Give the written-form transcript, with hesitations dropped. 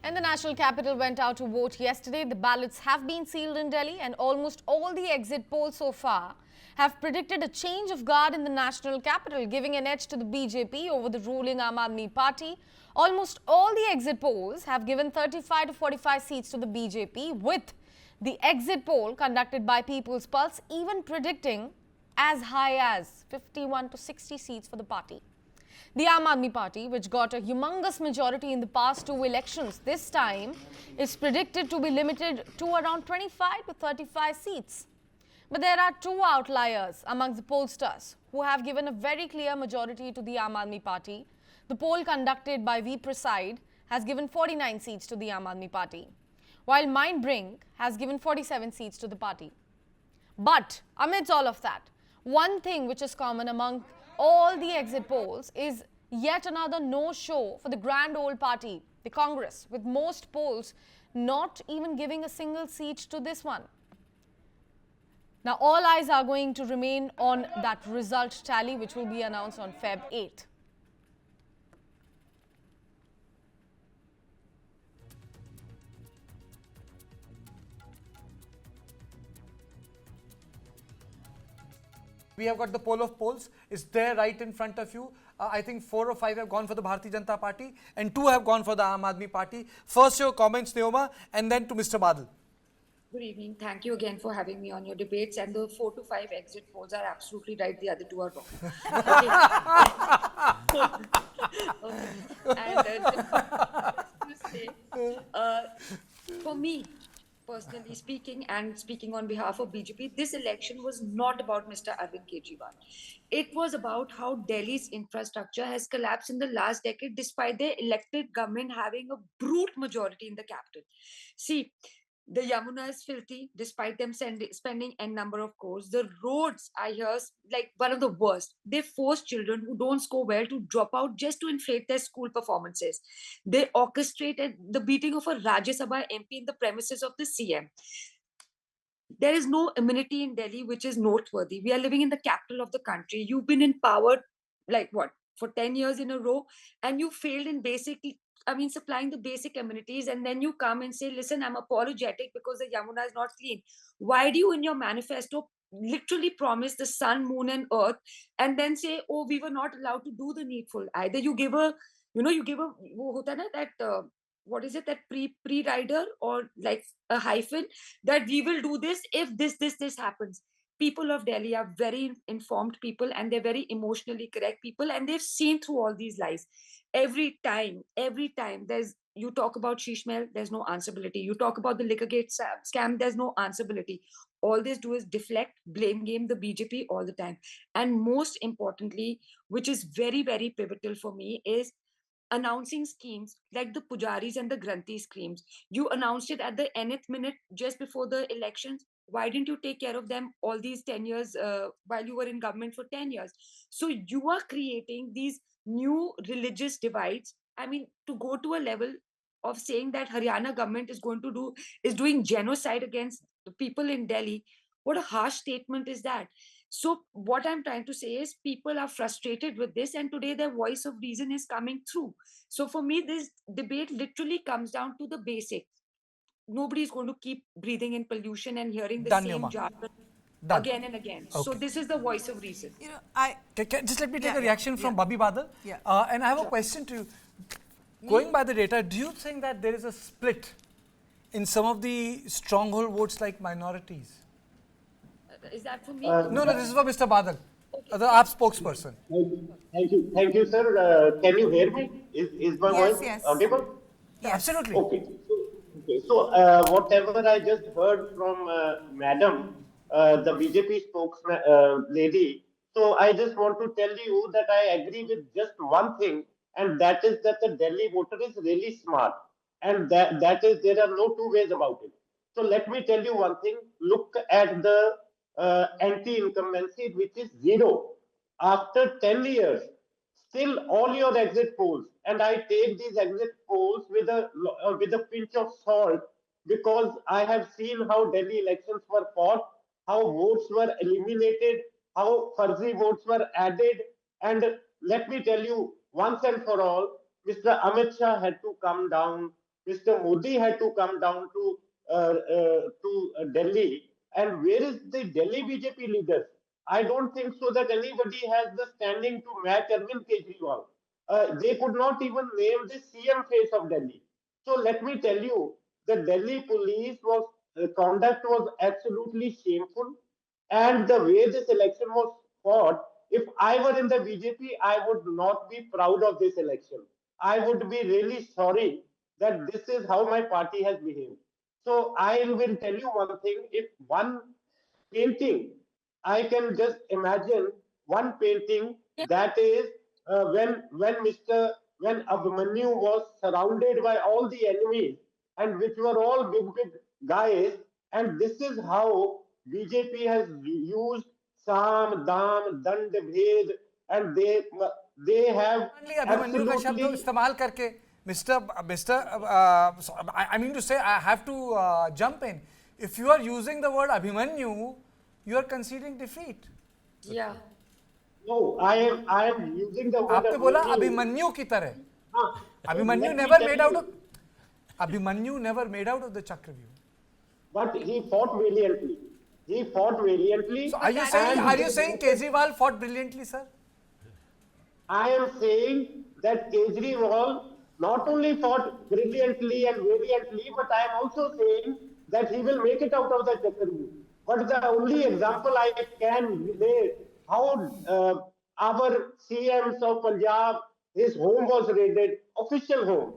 And the national capital went out to vote yesterday. The ballots have been sealed in Delhi, and almost all the exit polls so far have predicted a change of guard in the national capital, giving an edge to the BJP over the ruling Aam Aadmi Party. Almost all the exit polls have given 35 to 45 seats to the BJP, with the exit poll conducted by People's Pulse even predicting as high as 51 to 60 seats for the party. The Aam Aadmi Party, which got a humongous majority in the past two elections, this time is predicted to be limited to around 25 to 35 seats. But there are two outliers amongst the pollsters who have given a very clear majority to the Aam Aadmi Party. The poll conducted by V. Prasad has given 49 seats to the Aam Aadmi Party, while Mindbrink has given 47 seats to the party. But amidst all of that, one thing which is common among all the exit polls is yet another no-show for the grand old party, the Congress, with most polls not even giving a single seat to this one. Now, all eyes are going to remain on that result tally, which will be announced on Feb 8th. We have got the poll of polls. It's there right in front of you. I think 4 or 5 have gone for the Bharatiya Janata Party and 2 have gone for the Aam Aadmi Party. First your comments, Neoma, and then to Mr. Badal. Good evening. Thank you again for having me on your debates. And the 4 to 5 exit polls are absolutely right. The other 2 are wrong. Okay. And just to say, for me, personally speaking and speaking on behalf of BJP, this election was not about Mr. Arvind Kejriwal. It was about how Delhi's infrastructure has collapsed in the last decade despite their elected government having a brute majority in the capital. See, the Yamuna is filthy despite them spending n number of crores. The roads, I hear, like one of the worst. They force children who don't score well to drop out just to inflate their school performances. They orchestrated the beating of a Rajya Sabha MP in the premises of the CM. There is no amenity in Delhi which is noteworthy. We are living in the capital of the country. You've been in power, like what, for 10 years in a row, and you failed in supplying the basic amenities, and then you come and say, listen, I'm apologetic because the Yamuna is not clean. Why do you in your manifesto literally promise the sun, moon and earth and then say, oh, we were not allowed to do the needful? Either you give a, what is it, that pre-rider or like a hyphen that we will do this if this happens. People of Delhi are very informed people and they're very emotionally correct people, and they've seen through all these lies. Every time you talk about Shishmail, there's no answerability. You talk about the Liquorgate scam, there's no answerability. All they do is deflect, blame game the BJP all the time. And most importantly, which is very, very pivotal for me, is announcing schemes like the Pujaris and the Granthi schemes. You announced it at the nth minute just before the elections. Why didn't you take care of them all these 10 years while you were in government for 10 years? So you are creating these new religious divides. I mean, to go to a level of saying that Haryana government is doing genocide against the people in Delhi. What a harsh statement is that. So what I'm trying to say is people are frustrated with this, and today their voice of reason is coming through. So for me, this debate literally comes down to the basics. Nobody is going to keep breathing in pollution and hearing the same jargon again and again. Okay. So this is the voice of reason. You know, just let me take a reaction from Babi Badal. And I have a question to you. Going by the data, do you think that there is a split in some of the stronghold votes like minorities? Is that for me? No, this is for Mr. Badal, the AAP spokesperson. Thank you, sir. Can you hear me? Is my voice audible? Yes. Absolutely. Okay. So whatever I just heard from Madam, the BJP spokesman lady, so I just want to tell you that I agree with just one thing, and that is that the Delhi voter is really smart, and that is, there are no two ways about it. So let me tell you one thing. Look at the anti-incumbency, which is 0. After 10 years, still all your exit polls, and I take these exit polls with a pinch of salt, because I have seen how Delhi elections were fought, how votes were eliminated, how fuzzy votes were added. And let me tell you once and for all, Mr. Amit Shah had to come down, Mr. Modi had to come down to Delhi. And where is the Delhi BJP leaders? I don't think so that anybody has the standing to match Arvind Kejriwal. They could not even name the CM face of Delhi. So let me tell you, the Delhi police was conduct was absolutely shameful, and the way this election was fought, if I were in the BJP, I would not be proud of this election. I would be really sorry that this is how my party has behaved. So I will tell you one thing: if one painting, I can just imagine one painting that is when Abhimanyu was surrounded by all the enemies and which were all big guys, and this is how BJP has used Sam, Dam, Dand, Bhed, and they have Only Abhimanyu का शब्द absolutely. इस्तेमाल करके Mr. I mean to say, I have to jump in. If you are using the word Abhimanyu, you are conceding defeat. Yeah. No, I am using the word आपने बोला Abhimanyu. Abhimanyu की तरह. हाँ, Abhimanyu let me never tell made out you. of Abhimanyu never made out of the Chakravyuh. But he fought valiantly. He fought valiantly. So are you saying Kejriwal fought brilliantly, sir? I am saying that Kejriwal not only fought brilliantly and valiantly, but I am also saying that he will make it out of the Chakravyuh. But the only example I can relate how our CMs of Punjab, his home was raided, official home.